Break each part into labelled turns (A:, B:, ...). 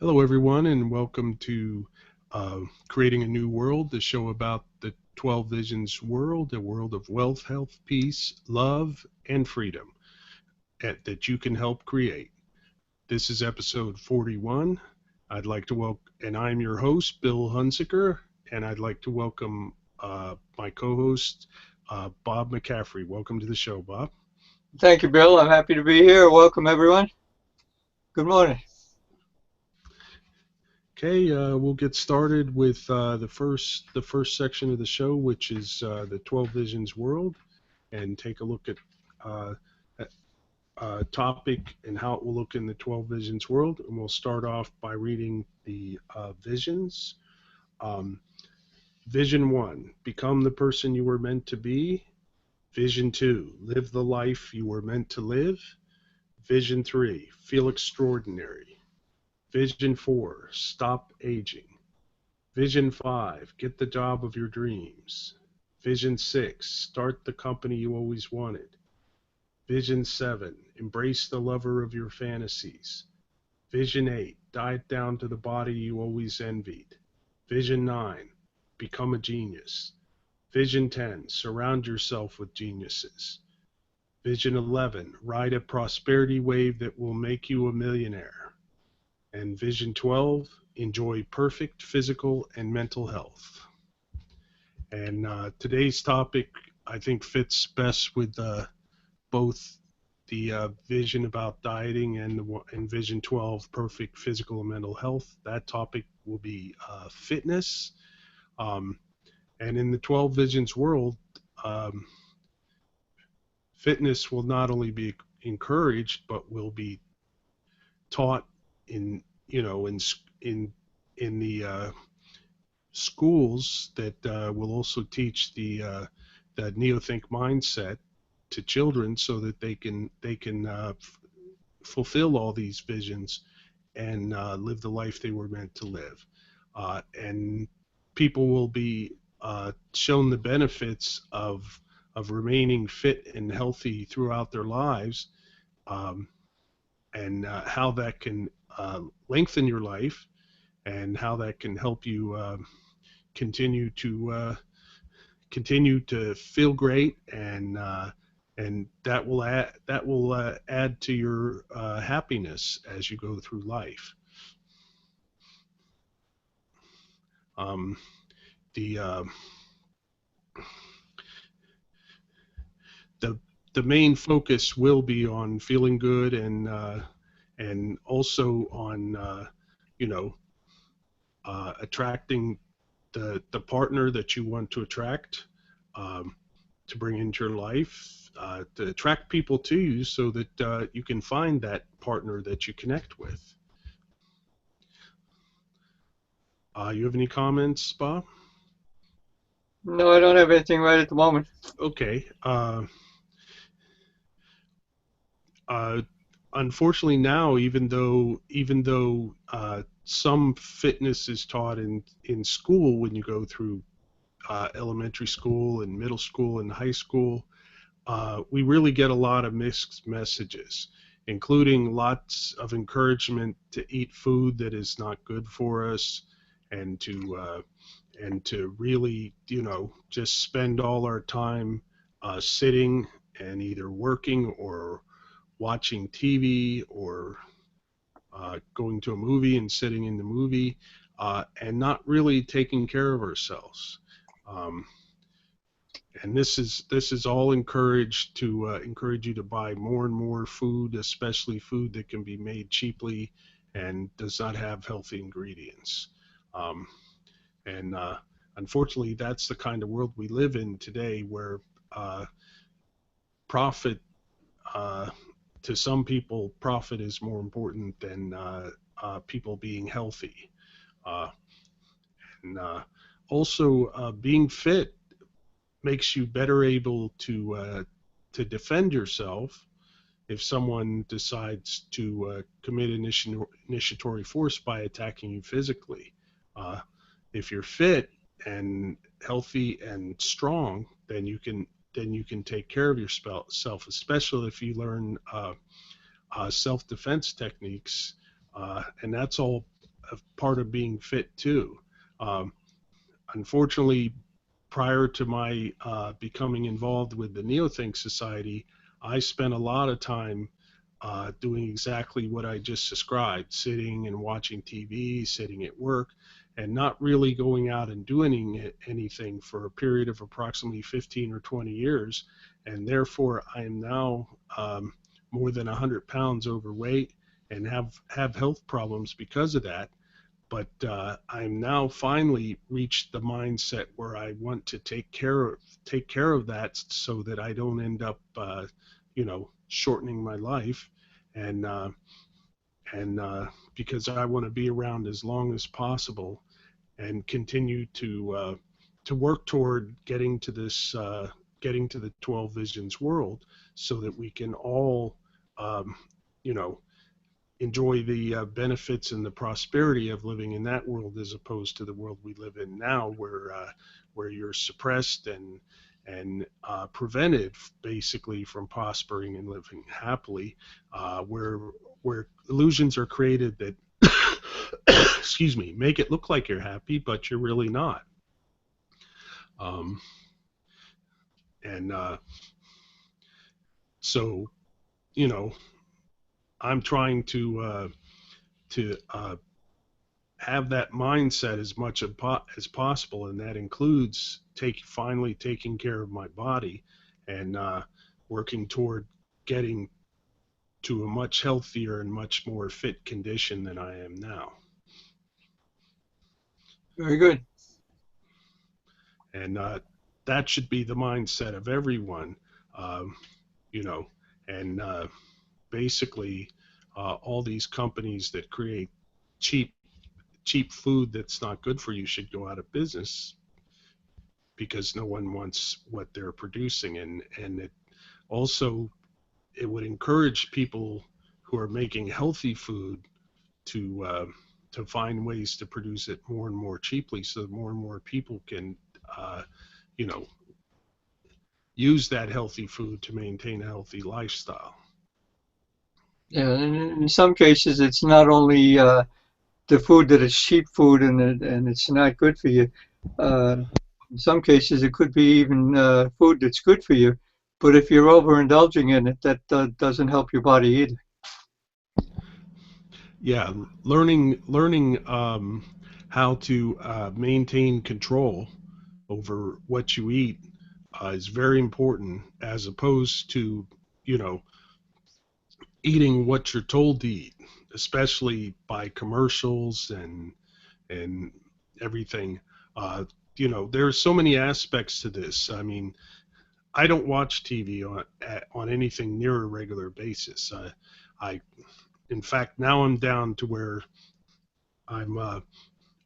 A: Hello, everyone, and welcome to Creating a New World, the show about the 12 Visions world, a world of wealth, health, peace, love, and freedom that you can help create. This is episode 41. I'd like to welcome, and I'm your host, Bill Hunziker, and I'd like to welcome my co host, Bob McCaffrey. Welcome to the show, Bob.
B: Thank you, Bill. I'm happy to be here. Welcome, everyone. Good morning.
A: Okay, we'll get started with the first section of the show, which is the 12 Visions world, and take a look at uh, topic and how it will look in the 12 Visions world. And we'll start off by reading the visions. Um, Vision 1, become the person you were meant to be. Vision 2, live the life you were meant to live. Vision 3, feel extraordinary. Vision 4, stop aging. Vision 5, get the job of your dreams. Vision 6, start the company you always wanted. Vision 7, embrace the lover of your fantasies. Vision 8, diet down to the body you always envied. Vision 9, become a genius. Vision 10, surround yourself with geniuses. Vision 11, ride a prosperity wave that will make you a millionaire. And Vision 12, enjoy perfect physical and mental health. And today's topic, I think, fits best with both the vision about dieting and Vision 12, perfect physical and mental health. That topic will be fitness. Um, and in the 12 Visions world, um, fitness will not only be encouraged, but will be taught in, you know, in the schools that will also teach the neothink mindset to children so that they can fulfill all these visions and live the life they were meant to live. And people will be shown the benefits of remaining fit and healthy throughout their lives, um, and how that can lengthen your life, and how that can help you continue to continue to feel great, and that will add to your happiness as you go through life. Um, the the the main focus will be on feeling good, and also on you know attracting the partner that you want to attract, um, to bring into your life, to attract people to you so that you can find that partner that you connect with. You have any comments, Bob?
B: No, I don't have anything right at the moment.
A: Okay. Uh, Unfortunately, now, even though some fitness is taught in school when you go through elementary school and middle school and high school, we really get a lot of mixed messages, including lots of encouragement to eat food that is not good for us, and to really, just spend all our time sitting and either working or watching TV, or going to a movie and sitting in the movie, and not really taking care of ourselves. Um, and this is all encouraged to encourage you to buy more and more food, especially food that can be made cheaply and does not have healthy ingredients. Um, and Unfortunately, that's the kind of world we live in today, where uh, profit, uh, to some people, profit is more important than people being healthy. Uh, and Also, being fit makes you better able to defend yourself if someone decides to commit initiatory force by attacking you physically. Uh, if you're fit and healthy and strong, then you can take care of yourself, especially if you learn self-defense techniques, and that's all part of being fit too. Um, Unfortunately, prior to my becoming involved with the Neothink Society, I spent a lot of time doing exactly what I just described, sitting and watching TV, sitting at work, and not really going out and doing anything for a period of approximately 15 or 20 years. And therefore, I am now more than 100 pounds overweight and have health problems because of that. But I'm now finally reached the mindset where I want to take care of that so that I don't end up, shortening my life, and because I want to be around as long as possible and continue to work toward getting to the 12 Visions world, so that we can all, um, you know, enjoy the benefits and the prosperity of living in that world, as opposed to the world we live in now, where you're suppressed and prevented basically from prospering and living happily, where illusions are created that excuse me, make it look like you're happy, but you're really not. Um, and so, you know, I'm trying to have that mindset as much as possible, and that includes finally taking care of my body and working toward getting to a much healthier and much more fit condition than I am now.
B: Very good.
A: And that should be the mindset of everyone, you know, and basically all these companies that create cheap food that's not good for you should go out of business, because no one wants what they're producing. And it also, it would encourage people who are making healthy food to find ways to produce it more and more cheaply, so that more and more people can you know, use that healthy food to maintain a healthy lifestyle.
B: Yeah, and in some cases, it's not only the food that is cheap food and it's not good for you. Uh, in some cases, it could be even food that's good for you, but if you're overindulging in it, that doesn't help your body either.
A: Yeah, learning how to maintain control over what you eat is very important, as opposed to, you know, eating what you're told to eat, especially by commercials and everything. Uh, there are so many aspects to this. I mean, I don't watch TV on anything near a regular basis. I In fact, now I'm down to where I'm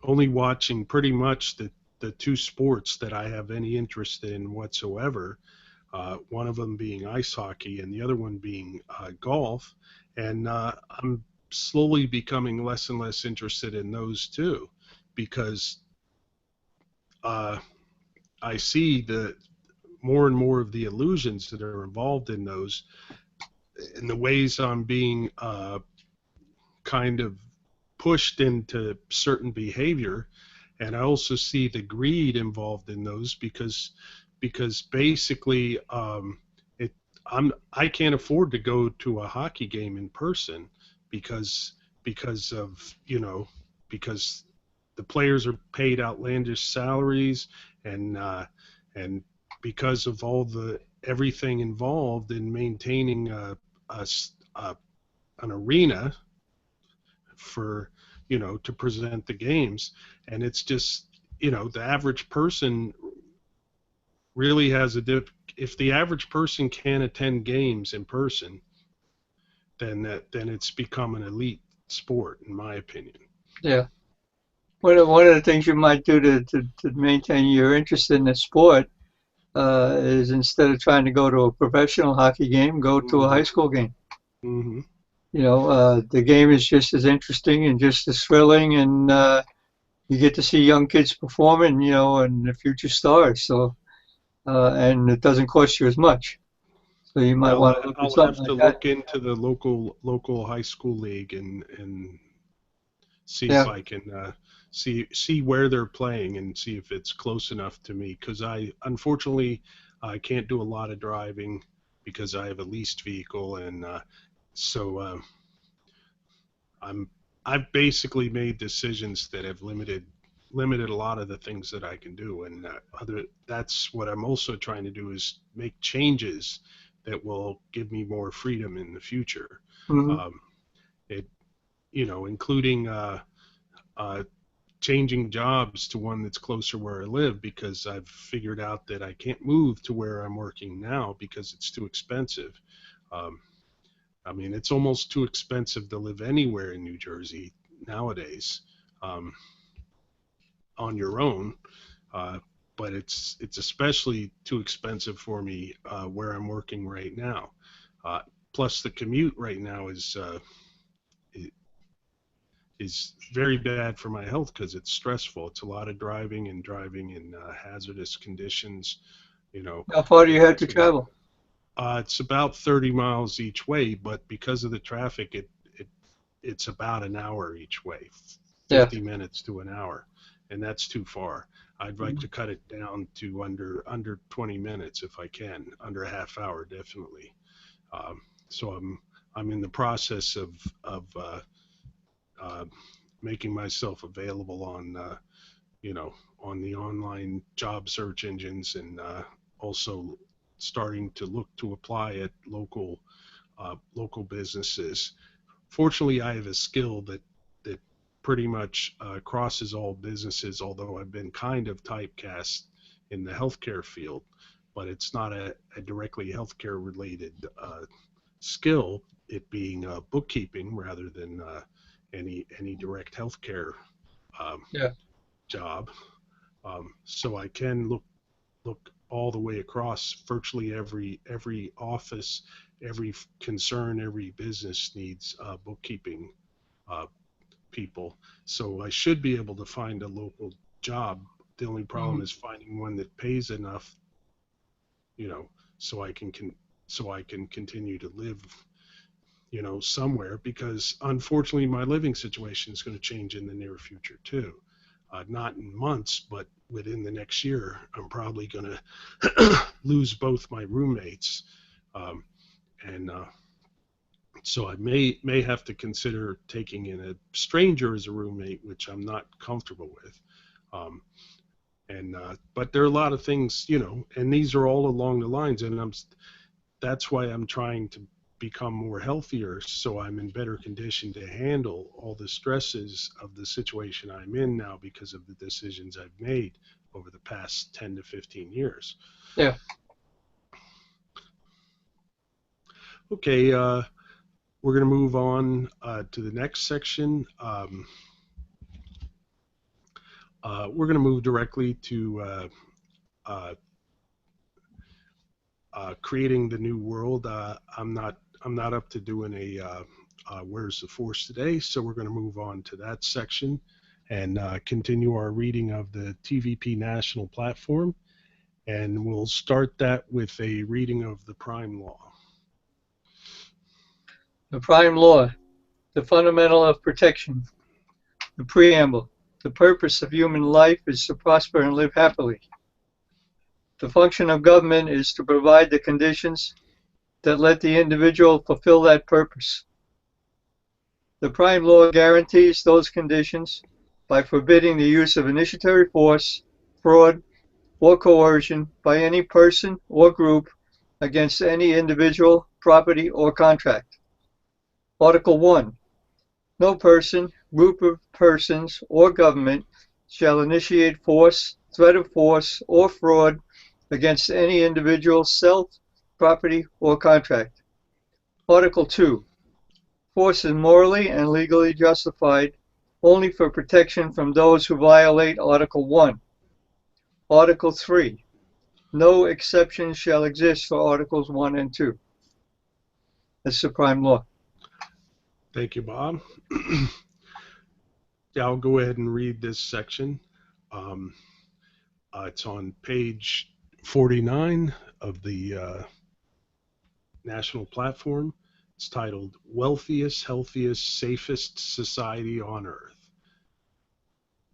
A: only watching pretty much the two sports that I have any interest in whatsoever. One of them being ice hockey, and the other one being golf. And I'm slowly becoming less and less interested in those two, because I see the more and more of the illusions that are involved in those, and the ways I'm being kind of pushed into certain behavior. And I also see the greed involved in those, because basically I can't afford to go to a hockey game in person, because of, because the players are paid outlandish salaries, and because of all the everything involved in maintaining an arena for, to present the games. And it's just, the average person really has if the average person can attend games in person, then it's become an elite sport, in my opinion.
B: Yeah. One of the things you might do to maintain your interest in the sport is, instead of trying to go to a professional hockey game, go to a high school game.
A: Mm-hmm.
B: The game is just as interesting and just as thrilling, and you get to see young kids performing, and the future stars. So, and it doesn't cost you as much. So you might want to look at
A: I'll
B: something
A: have to
B: like that.
A: look into the local high school league and see if
B: Yeah.
A: I can see where they're playing and see if it's close enough to me. Because unfortunately I can't do a lot of driving because I have a leased vehicle, and so I'm I've basically made decisions that have limited a lot of the things that I can do, and that's what I'm also trying to do, is make changes that will give me more freedom in the future.
B: Hmm.
A: Um, it including uh, changing jobs to one that's closer where I live, because I've figured out that I can't move to where I'm working now because it's too expensive. Um, I mean, it's almost too expensive to live anywhere in New Jersey nowadays, um, on your own. Uh, but it's especially too expensive for me where I'm working right now. Uh, Plus, the commute right now is very bad for my health because it's stressful. It's a lot of driving, and driving in hazardous conditions. You know,
B: How far do you have to
A: especially
B: travel?
A: it's about 30 miles each way, but because of the traffic, it's about an hour each way,
B: Yeah.
A: 50 minutes to an hour, and that's too far. I'd like to
B: Mhm.
A: cut it down to under 20 minutes if I can, under a half hour definitely. Um, so I'm in the process of uh, making myself available on on the online job search engines, and also starting to look to apply at local businesses. Fortunately, I have a skill that pretty much crosses all businesses, although I've been kind of typecast in the healthcare field, but it's not a directly healthcare related skill, it being bookkeeping rather than any direct healthcare um,
B: Yeah.
A: job. So I can look all the way across virtually every office, every concern, every business needs bookkeeping uh, people. So I should be able to find a local job. The only problem
B: Mhm.
A: is finding one that pays enough, you know, so I can continue to live, somewhere, because unfortunately my living situation is going to change in the near future too. Not in months, but within the next year, I'm probably going to lose both my roommates, um, and so I may have to consider taking in a stranger as a roommate, which I'm not comfortable with. Um, and But there are a lot of things, and these are all along the lines, and that's why I'm trying to become more healthier, so I'm in better condition to handle all the stresses of the situation I'm in now because of the decisions I've made over the past 10 to 15 years.
B: Yeah.
A: Okay, we're going to move on to the next section. We're going to move directly to uh, creating the new world. I'm not up to doing a where's the force today, so we're going to move on to that section and continue our reading of the TVP National Platform, and we'll start that with a reading of the Prime Law.
B: The prime law, the fundamental of protection. The preamble. The purpose of human life is to prosper and live happily. The function of government is to provide the conditions that let the individual fulfill that purpose. The prime law guarantees those conditions by forbidding the use of initiatory force, fraud, or coercion by any person or group against any individual, property, or contract. Article 1. No person, group of persons, or government shall initiate force, threat of force, or fraud against any individual, self, property, or contract. Article 2. Force is morally and legally justified only for protection from those who violate Article 1. Article 3. No exceptions shall exist for Articles 1 and 2. That's the prime law.
A: Thank you, Bob. Yeah, I'll go ahead and read this section. Um, it's on page 49 of the national platform. It's titled Wealthiest, Healthiest, Safest Society on Earth.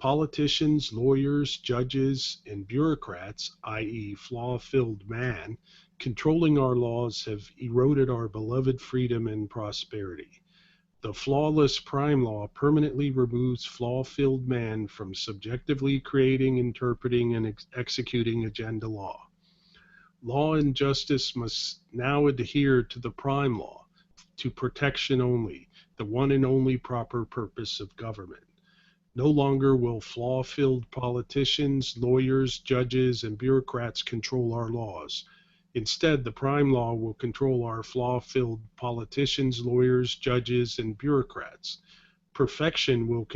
A: Politicians, lawyers, judges, and bureaucrats, i.e., flaw-filled man, controlling our laws have eroded our beloved freedom and prosperity. The flawless prime law permanently removes flaw-filled man from subjectively creating, interpreting, and executing agenda law. Law and justice must now adhere to the prime law, to protection only, the one and only proper purpose of government. No longer will flaw-filled politicians, lawyers, judges, and bureaucrats control our laws. Instead, the prime law will control our flaw-filled politicians, lawyers, judges, and bureaucrats. Perfection will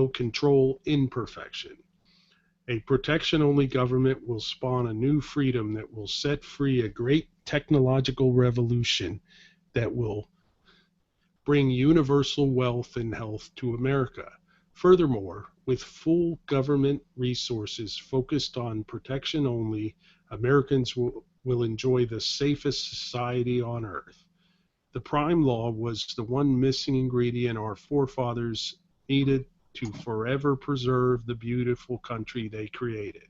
A: control imperfection. A protection-only government will spawn a new freedom that will set free a great technological revolution that will bring universal wealth and health to America. Furthermore, with full government resources focused on protection only, Americans will enjoy the safest society on earth. The prime law was the one missing ingredient our forefathers needed to forever preserve the beautiful country they created.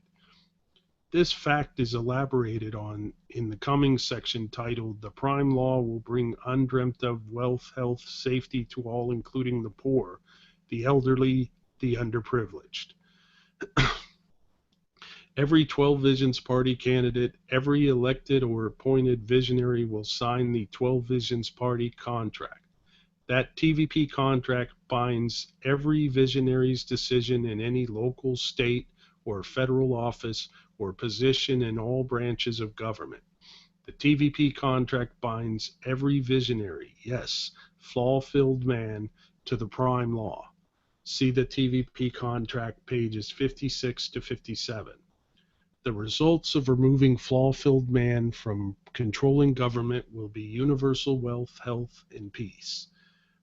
A: This fact is elaborated on in the coming section titled, "The Prime Law Will Bring Undreamt of Wealth, Health, Safety to All, Including the Poor, the Elderly, the Underprivileged." Every 12 Visions Party candidate, every elected or appointed visionary will sign the 12 Visions Party contract. That TVP contract binds every visionary's decision in any local, state, or federal office or position in all branches of government. The TVP contract binds every visionary, yes, flaw-filled man, to the prime law. See the TVP contract pages 56 to 57. The results of removing flaw-filled man from controlling government will be universal wealth, health, and peace.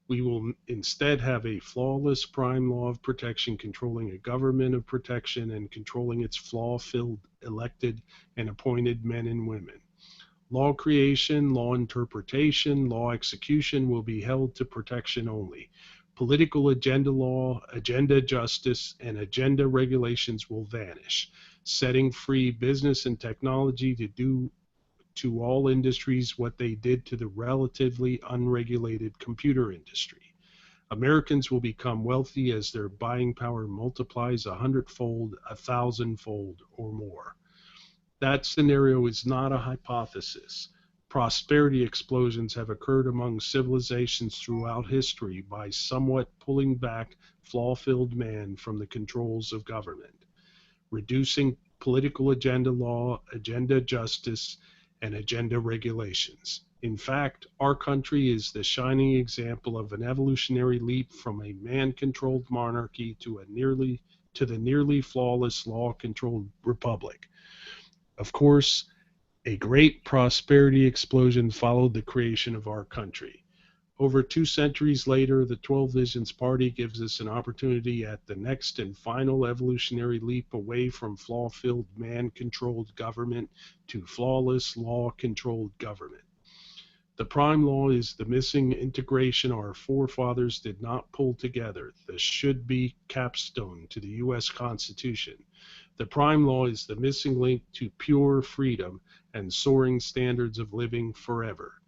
A: We will instead have a flawless prime law of protection controlling a government of protection and controlling its flaw-filled elected and appointed men and women. Law creation, law interpretation, law execution will be held to protection only. Political agenda law, agenda justice, and agenda regulations will vanish, setting free business and technology to do to all industries what they did to the relatively unregulated computer industry. Americans will become wealthy as their buying power multiplies 100-fold, 1,000-fold, or more. That scenario is not a hypothesis. Prosperity explosions have occurred among civilizations throughout history by somewhat pulling back flaw-filled man from the controls of government, reducing political agenda law, agenda justice, and agenda regulations. In fact, our country is the shining example of an evolutionary leap from a man-controlled monarchy to the nearly flawless law-controlled republic. Of course, a great prosperity explosion followed the creation of our country. Over 2 centuries later, the 12 Visions Party gives us an opportunity at the next and final evolutionary leap away from flaw-filled man-controlled government to flawless law-controlled government. The prime law is the missing integration our forefathers did not pull together, the should-be capstone to the U.S. Constitution. The prime law is the missing link to pure freedom and soaring standards of living forever.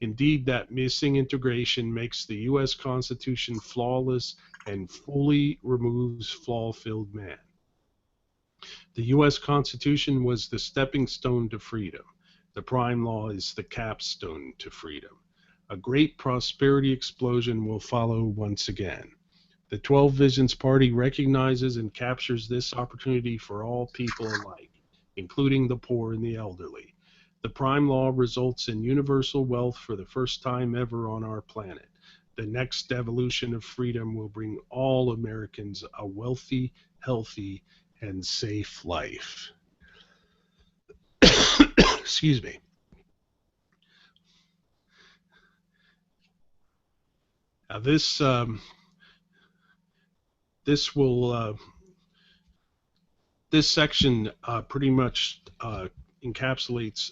A: Indeed, that missing integration makes the U.S. Constitution flawless and fully removes flaw-filled man. The U.S. Constitution was the stepping stone to freedom. The prime law is the capstone to freedom. A great prosperity explosion will follow once again. The 12 Visions Party recognizes and captures this opportunity for all people alike, including the poor and the elderly. The prime law results in universal wealth for the first time ever on our planet. The next evolution of freedom will bring all Americans a wealthy, healthy, and safe life. Excuse me. Now this section pretty much encapsulates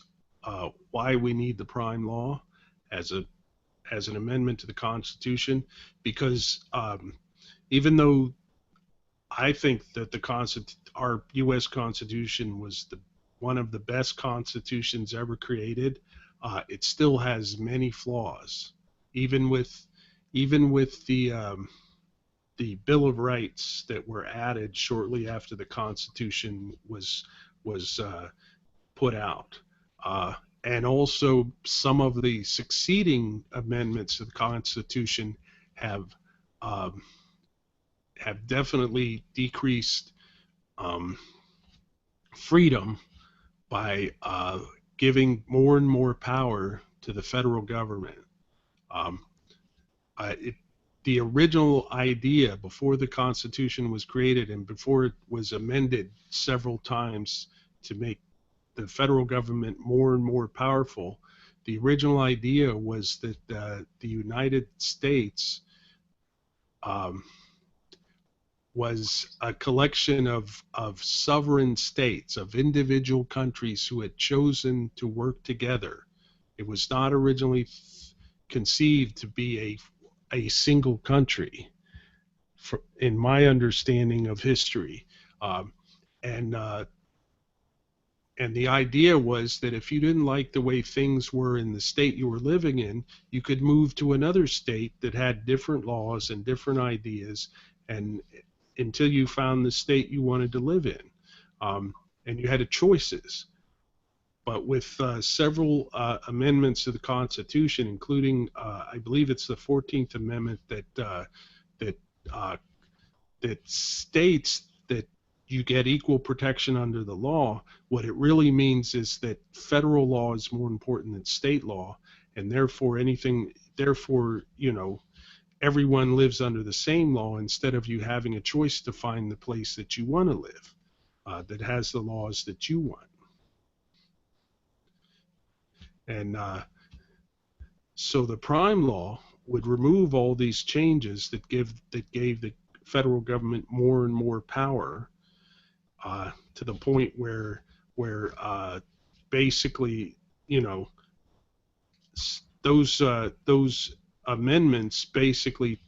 A: why we need the prime law as an amendment to the Constitution, because even though I think that our U.S. Constitution was one of the best constitutions ever created. It still has many flaws, even with the Bill of Rights that were added shortly after the Constitution was put out, and also some of the succeeding amendments to the Constitution have um, have definitely decreased um, freedom by giving more and more power to the federal government. Um, it, the original idea before the Constitution was created and before it was amended several times to make the federal government more and more powerful, the original idea was that the United States um, was a collection of sovereign states, of individual countries who had chosen to work together. It was not originally conceived to be a single country, in my understanding of history. Um, and and the idea was that if you didn't like the way things were in the state you were living in, you could move to another state that had different laws and different ideas, and until you found the state you wanted to live in. And you had choices. But with several amendments to the Constitution, including, I believe it's the 14th Amendment that uh, that states that you get equal protection under the law, what it really means is that federal law is more important than state law, and therefore, everyone lives under the same law instead of you having a choice to find the place that you want to live, that has the laws that you want. And so the prime law would remove all these changes that gave the federal government more and more power, to the point where basically, those amendments basically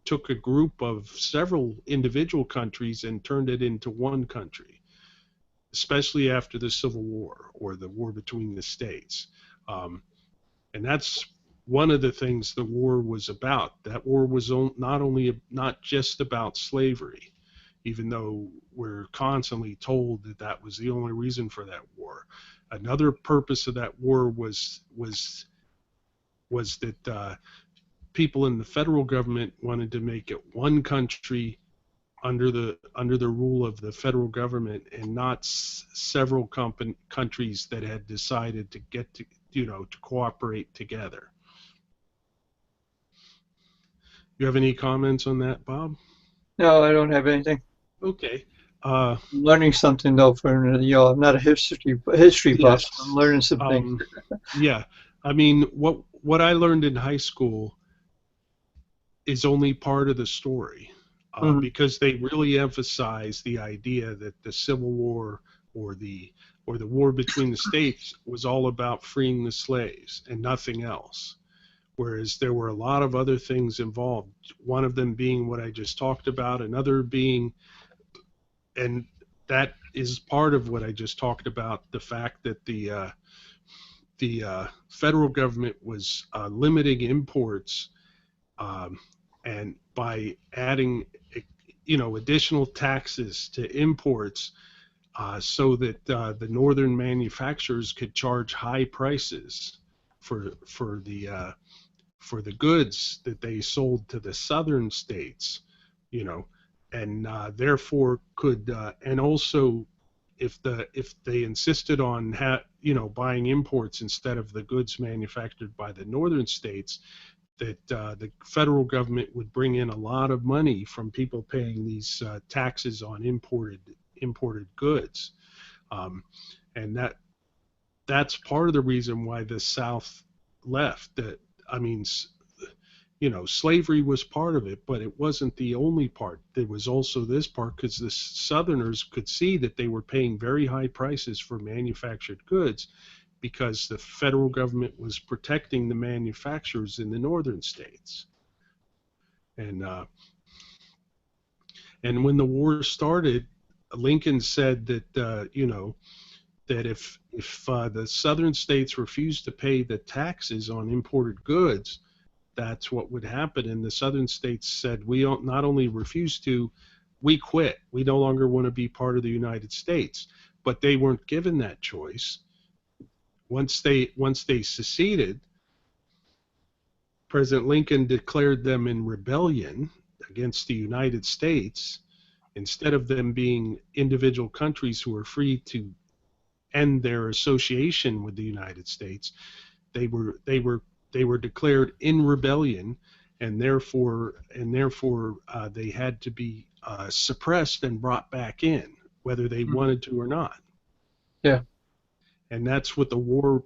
A: took a group of several individual countries and turned it into one country, especially after the Civil War or the war between the states. And that's one of the things the war was about. That war was not just about slavery, even though we're constantly told that that was the only reason for that war. Another purpose of that war was that people in the federal government wanted to make it one country under the rule of the federal government, and not several countries that had decided to get to cooperate together. You have any comments on that, Bob?
B: No, I don't have anything.
A: Okay.
B: I'm learning something though. I'm not a history buff.
A: Yes.
B: I'm learning something.
A: Yeah. I mean, what I learned in high school is only part of the story, because they really emphasize the idea that the Civil War or the war between the states was all about freeing the slaves and nothing else. Whereas there were a lot of other things involved. One of them being what I just talked about, another being, and that is part of what I just talked about, the fact that the federal government was limiting imports, and by adding additional taxes to imports, so that the northern manufacturers could charge high prices for the goods that they sold to the southern states, and therefore could, and also if they insisted on buying imports instead of the goods manufactured by the northern states, that the federal government would bring in a lot of money from people paying these taxes on imported goods, and that's part of the reason why the South left. That, I mean, slavery was part of it, but it wasn't the only part. There was also this part, because the Southerners could see that they were paying very high prices for manufactured goods, because the federal government was protecting the manufacturers in the northern states. And And when the war started, Lincoln said that that if the southern states refused to pay the taxes on imported goods, that's what would happen. And the southern states said, we don't, not only refuse to, we quit. We no longer want to be part of the United States. But they weren't given that choice. Once they seceded, President Lincoln declared them in rebellion against the United States. Instead of them being individual countries who were free to end their association with the United States, they were declared in rebellion, and therefore they had to be suppressed and brought back in, whether they wanted to or not.
B: Yeah.
A: And that's what the war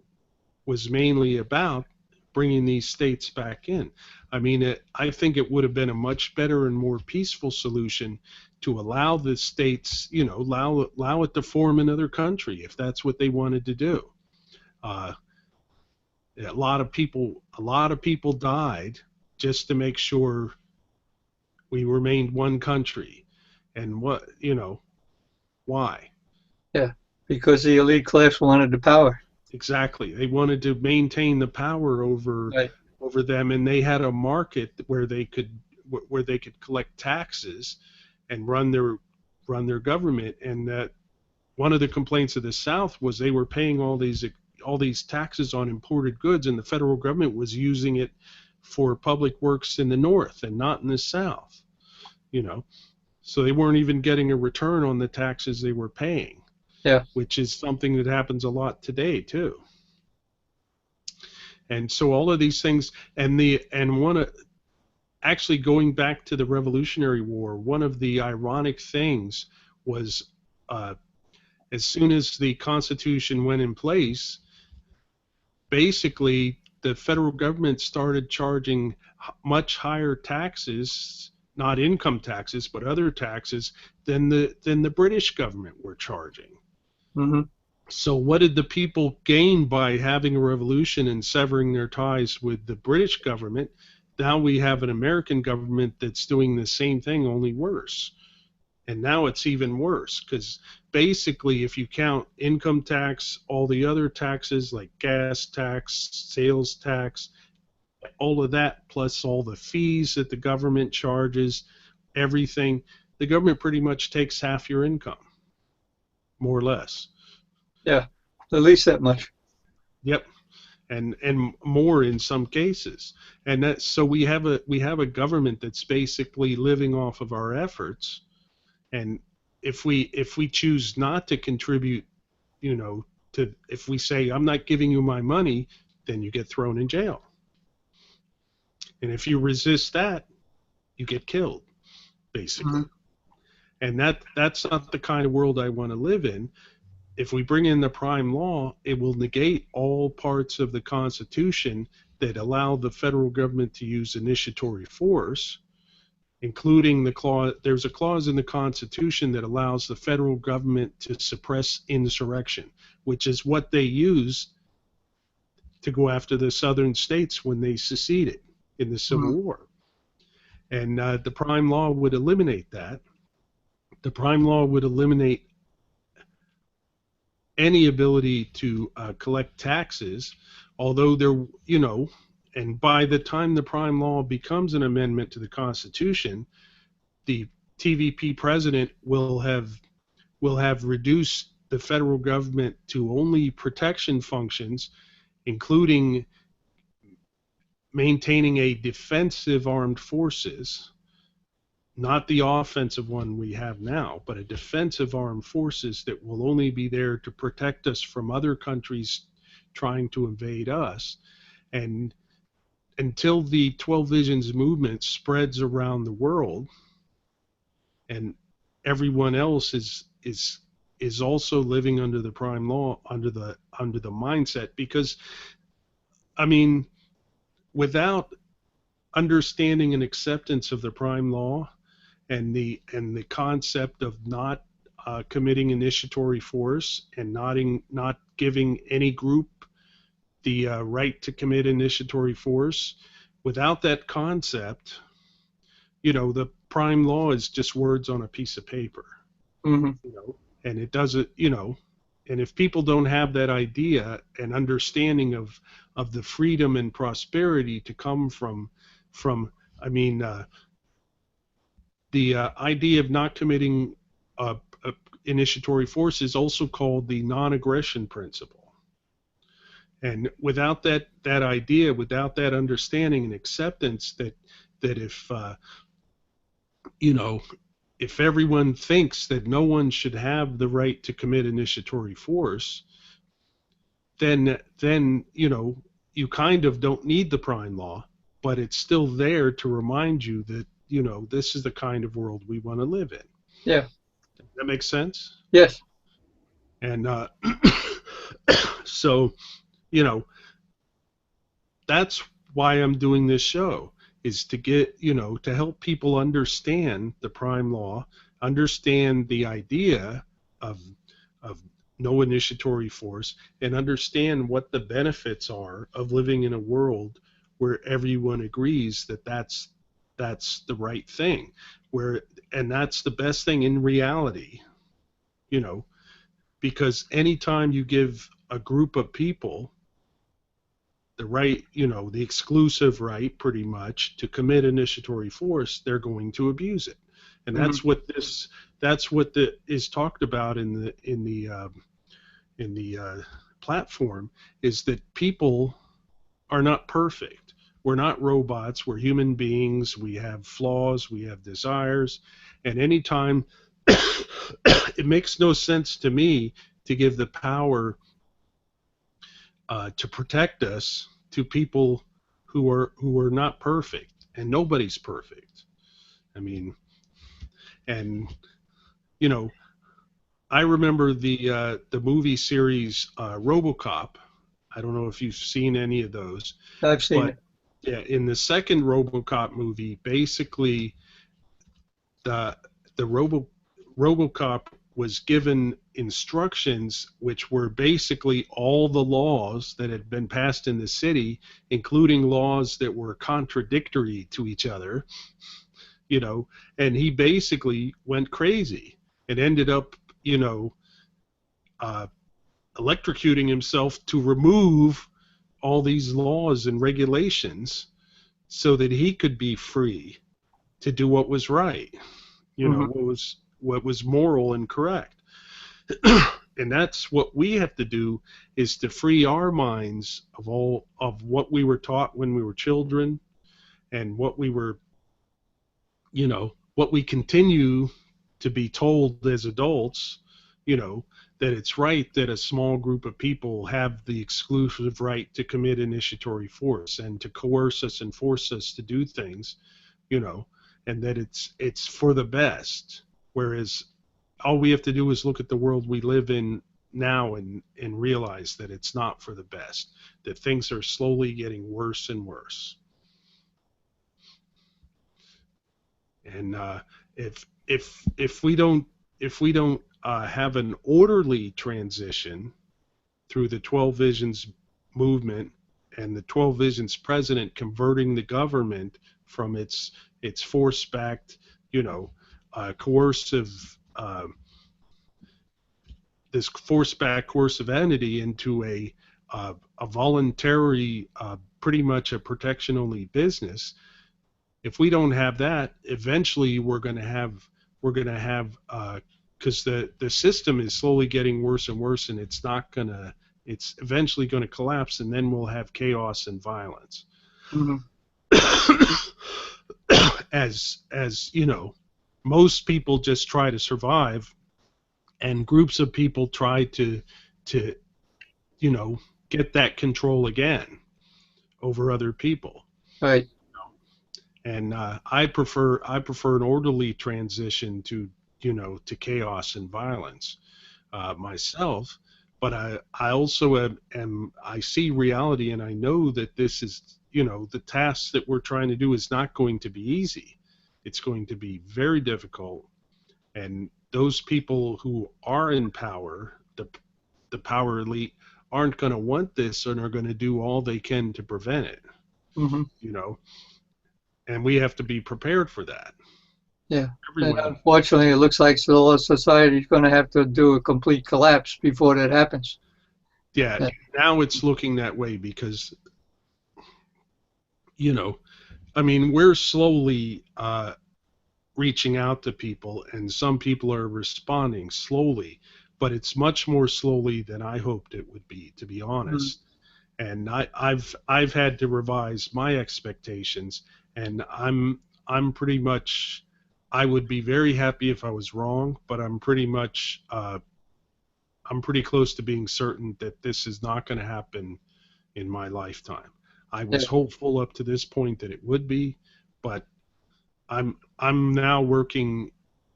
A: was mainly about, bringing these states back in. I mean, I think it would have been a much better and more peaceful solution to allow the states, allow it to form another country if that's what they wanted to do. A lot of people died just to make sure we remained one country. And why?
B: Yeah, because the elite class wanted the power.
A: Exactly. They wanted to maintain the power over them, and they had a market where they could collect taxes and run their government. And that one of the complaints of the South was they were paying all these taxes on imported goods, and the federal government was using it for public works in the North and not in the South. So they weren't even getting a return on the taxes they were paying.
B: Yeah.
A: Which is something that happens a lot today too. And so all of these things, actually going back to the Revolutionary War, one of the ironic things was as soon as the Constitution went in place, basically the federal government started charging much higher taxes, not income taxes, but other taxes than the British government were charging.
B: Mm-hmm.
A: So what did the people gain by having a revolution and severing their ties with the British government? Now we have an American government that's doing the same thing, only worse. And now it's even worse, because basically if you count income tax, all the other taxes like gas tax, sales tax, all of that, plus all the fees that the government charges, everything, the government pretty much takes half your income, more or less.
B: Yeah, at least that much.
A: Yep, and more in some cases. And that, so we have a government that's basically living off of our efforts. And if we choose not to contribute, if we say I'm not giving you my money, then you get thrown in jail. And if you resist that, you get killed, basically. Mm-hmm. And that's not the kind of world I want to live in. If we bring in the prime law, it will negate all parts of the Constitution that allow the federal government to use initiatory force, including the clause. There's a clause in the Constitution that allows the federal government to suppress insurrection, which is what they used to go after the southern states when they seceded in the Civil War. And the prime law would eliminate that. The prime law would eliminate any ability to collect taxes, although and by the time the prime law becomes an amendment to the Constitution, the TVP president will have reduced the federal government to only protection functions, including maintaining a defensive armed forces, not the offensive one we have now, but a defensive armed forces that will only be there to protect us from other countries trying to invade us. And until the 12 Visions movement spreads around the world, and everyone else is also living under the prime law, under the mindset, because I mean, without understanding and acceptance of the prime law and the concept of not committing initiatory force and not giving any group the right to commit initiatory force, without that concept, prime law is just words on a piece of paper,
B: Hmm.
A: you know, and it doesn't, you know, and if people don't have that idea and understanding of the freedom and prosperity to come from I mean, the idea of not committing initiatory force is also called the non-aggression principle. And without that idea, without that understanding and acceptance that if you know, if everyone thinks that no one should have the right to commit initiatory force, then you know, you kind of don't need the prime law, but it's still there to remind you that, you know, this is the kind of world we want to live in.
B: Yeah.
A: That makes sense?
B: Yes.
A: And so, you know, that's why I'm doing this show, is to get, you know, to help people understand the prime law, understand the idea of of no initiatory force, and understand what the benefits are of living in a world where everyone agrees that that's the right thing, where and that's the best thing in reality, you know, because anytime you give a group of people the right, you know, the exclusive right pretty much to commit initiatory force, they're going to abuse it. And
B: Hmm.
A: that's what the is talked about in the platform, is that people are not perfect. We're not robots. We're human beings. We have flaws. We have desires. And anytime it makes no sense to me to give the power to protect us to people who are not perfect, and nobody's perfect. I mean, and you know, I remember the movie series RoboCop. I don't know if you've seen any of those,
B: I've seen
A: but
B: it.
A: yeah, in the second RoboCop movie, basically the the RoboCop was given instructions which were basically all the laws that had been passed in the city, including laws that were contradictory to each other, you know, and he basically went crazy and ended up, you know, uh, electrocuting himself to remove all these laws and regulations so that he could be free to do what was right, you know,
B: Hmm.
A: what was moral and correct. And that's what we have to do, is to free our minds of all of what we were taught when we were children, and what we were, you know, what we continue to be told as adults, you know, that it's right that a small group of people have the exclusive right to commit initiatory force and to coerce us and force us to do things, you know, and that it's for the best. Whereas all we have to do is look at the world we live in now and realize that it's not for the best, that things are slowly getting worse and worse. And if we don't have an orderly transition through the 12 Visions movement and the 12 Visions president converting the government from its force-backed, you know, coercive this force-backed coercive entity into a voluntary, pretty much a protection-only business. If we don't have that, eventually we're going to have because the system is slowly getting worse and worse, and it's eventually going to collapse, and then we'll have chaos and violence.
B: Hmm.
A: As you know, most people just try to survive, and groups of people try to you know, get that control again over other people.
B: Right.
A: And I prefer an orderly transition to, you know, to chaos and violence myself. But I also I see reality, and I know that this is, you know, the task that we're trying to do is not going to be easy. It's going to be very difficult, and those people who are in power, the power elite, aren't going to want this and are going to do all they can to prevent it.
B: Hmm.
A: You know, and we have to be prepared for that.
B: Yeah. And
A: everywhere.
B: unfortunately, it looks like the whole society is going to have to do a complete collapse before that happens.
A: Yeah,
B: Yeah.
A: now it's looking that way because, you know, I mean, we're slowly reaching out to people, and some people are responding slowly, but it's much more slowly than I hoped it would be, to be
B: Mm.
A: honest. And I've had to revise my expectations, and I'm pretty much, I would be very happy if I was wrong, but I'm pretty close to being certain that this is not going to happen in my lifetime. I was
B: Yeah.
A: hopeful up to this point that it would be, but I'm now working,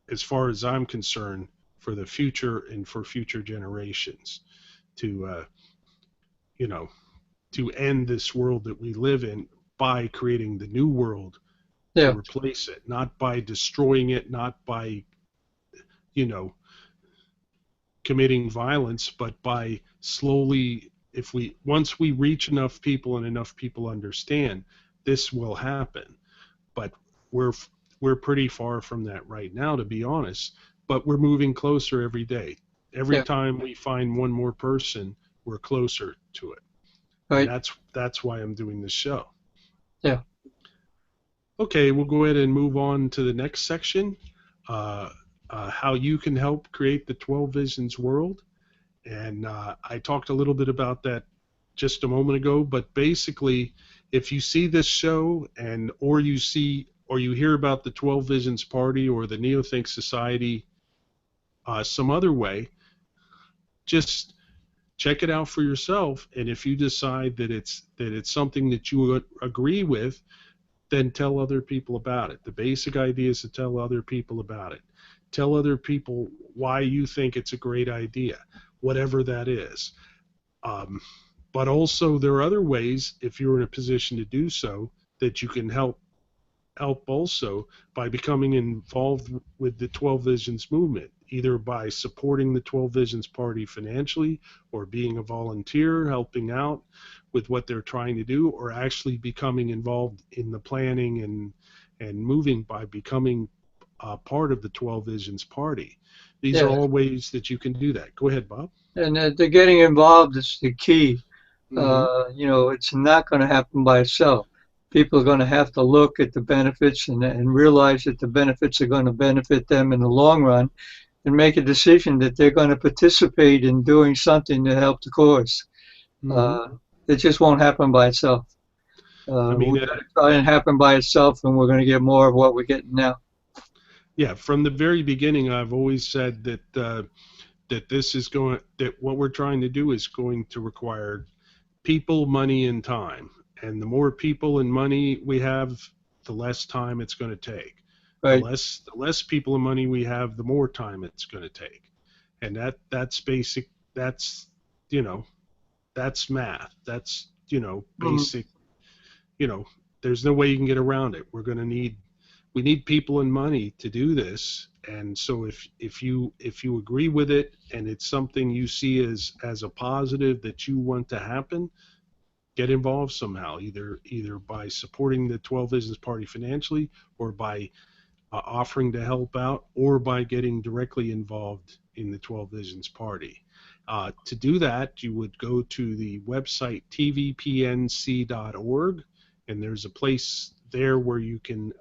A: as far as I'm concerned, for the future and for future generations to you know to end this world that we live in by creating the new world to
B: Yeah.
A: replace it, not by destroying it, not by you know committing violence, but by slowly, if we once we reach enough people and enough people understand, this will happen. But we're we're pretty far from that right now, to be honest. But we're moving closer every day. Every
B: Yeah.
A: time we find one more person, we're closer to it, and
B: Right.
A: that's why I'm doing this show.
B: Yeah.
A: Okay, we'll go ahead and move on to the next section. Uh, how you can help create the 12 Visions world. And I talked a little bit about that just a moment ago, but basically, if you see this show and or you hear about the 12 Visions Party or the Neothink Society some other way, just check it out for yourself. And if you decide that it's something that you agree with, then tell other people about it. The basic idea is to tell other people about it. Tell other people why you think it's a great idea, whatever that is. Um, but also there are other ways, if you're in a position to do so, that you can help also by becoming involved with the 12 Visions movement, either by supporting the 12 Visions Party financially or being a volunteer helping out with what they're trying to do, or actually becoming involved in the planning and moving by becoming part of the 12 Visions Party. These are
B: Yeah.
A: all ways that you can do that. Go ahead, Bob.
B: And the getting involved is the key.
A: Hmm.
B: It's not going to happen by itself. People are going to have to look at the benefits and realize that the benefits are going to benefit them in the long run and make a decision that they're going to participate in doing something to help the cause.
A: Hmm.
B: Uh, it just won't happen by itself.
A: I
B: We're
A: mean,
B: going to try and happen by itself, and we're going to get more of what we're getting now.
A: yeah, from the very beginning, I've always said that this is going that what we're trying to do is going to require people, money, and time. And the more people and money we have, the less time it's going to take.
B: Right.
A: The less people and money we have, the more time it's going to take. And that's basic. That's you know that's math. That's
B: Mhm.
A: basic. You know, there's no way you can get around it. We need people and money to do this. And so if you agree with it and it's something you see as a positive that you want to happen, get involved somehow, either by supporting the 12 Visions Party financially, or by offering to help out, or by getting directly involved in the 12 Visions Party. To do that, you would go to the website tvpnc.org, and there's a place there where you can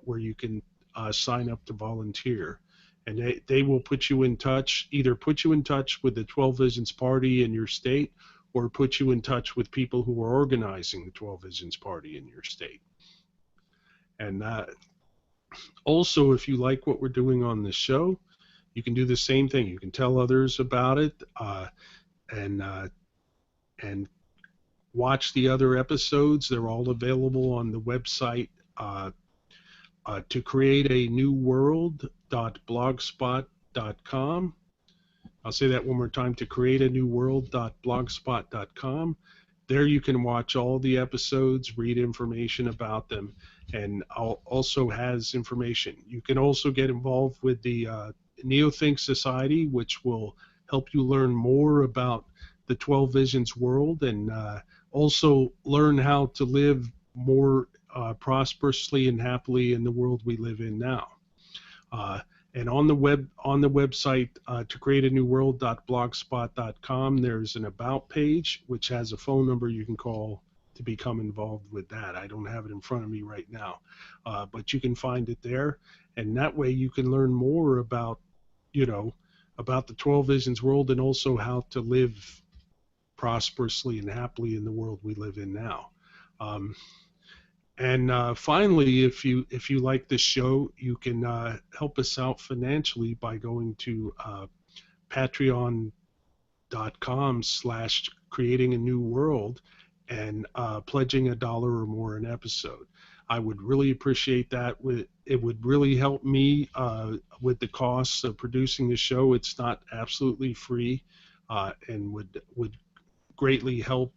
A: sign up to volunteer, and they will put you in touch, either put you in touch with the 12 Visions Party in your state, or put you in touch with people who are organizing the 12 Visions Party in your state. And also, if you like what we're doing on this show, you can do the same thing. You can tell others about it, and and watch the other episodes. They're all available on the website to create a new world.blogspot.com. I'll say that one more time: to create a new world.blogspot.com. There you can watch all the episodes, read information about them, and also has information. You can also get involved with the Neothink Society, which will help you learn more about the 12 Visions world, and also learn how to live more prosperously and happily in the world we live in now. And on the website, to create a new world.blogspot.com, there's an about page which has a phone number you can call to become involved with that. I don't have it in front of me right now, but you can find it there, and that way you can learn more about, about the 12 Visions world, and also how to live prosperously and happily in the world we live in now. And finally, if you like this show, you can help us out financially by going to patreon.com/creating a new world and pledging $1 or more an episode. I would really appreciate that. It would really help me with the costs of producing the show. It's not absolutely free, and would greatly help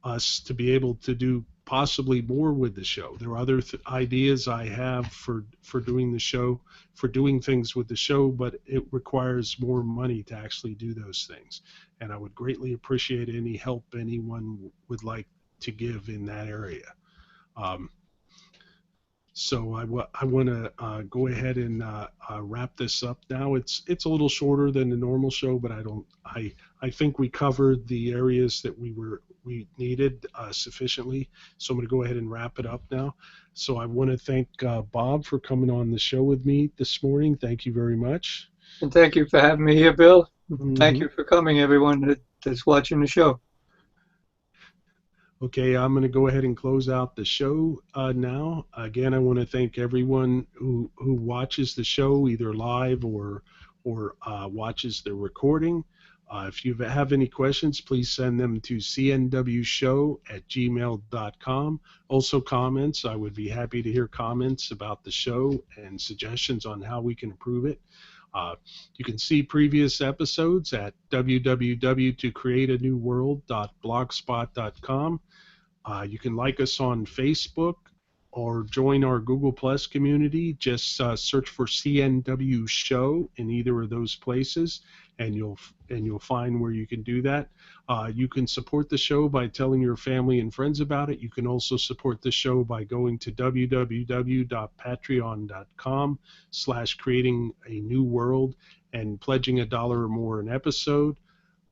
A: us to be able to do possibly more with the show. There are other ideas I have for doing the show, for doing things with the show, but it requires more money to actually do those things. And I would greatly appreciate any help anyone would like to give in that area. So I want to go ahead and wrap this up now. It's a little shorter than the normal show, but I think we covered the areas that we needed sufficiently. So I'm going to go ahead and wrap it up now. So I want to thank Bob for coming on the show with me this morning. Thank you very much.
B: And thank you for having me here, Bill. Thank you for coming, everyone that's watching the show.
A: Okay, I'm going to go ahead and close out the show now. Again, I want to thank everyone who watches the show, either live or watches the recording. If you have any questions, please send them to cnwshow@gmail.com. Also comments. I would be happy to hear comments about the show and suggestions on how we can improve it. You can see previous episodes at www.tocreateanewworld.blogspot.com. You can like us on Facebook or join our Google Plus community. Just search for CNW Show in either of those places, and you'll find where you can do that. You can support the show by telling your family and friends about it. You can also support the show by going to www.patreon.com/creating a new world and pledging $1 or more an episode.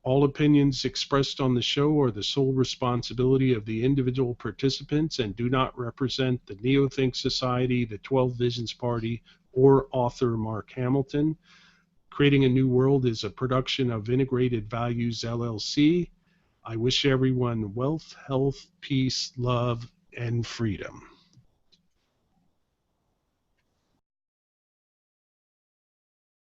A: All opinions expressed on the show are the sole responsibility of the individual participants and do not represent the Neothink Society, the 12 Visions Party, or author Mark Hamilton. Creating a New World is a production of Integrated Values, LLC. I wish everyone wealth, health, peace, love, and freedom.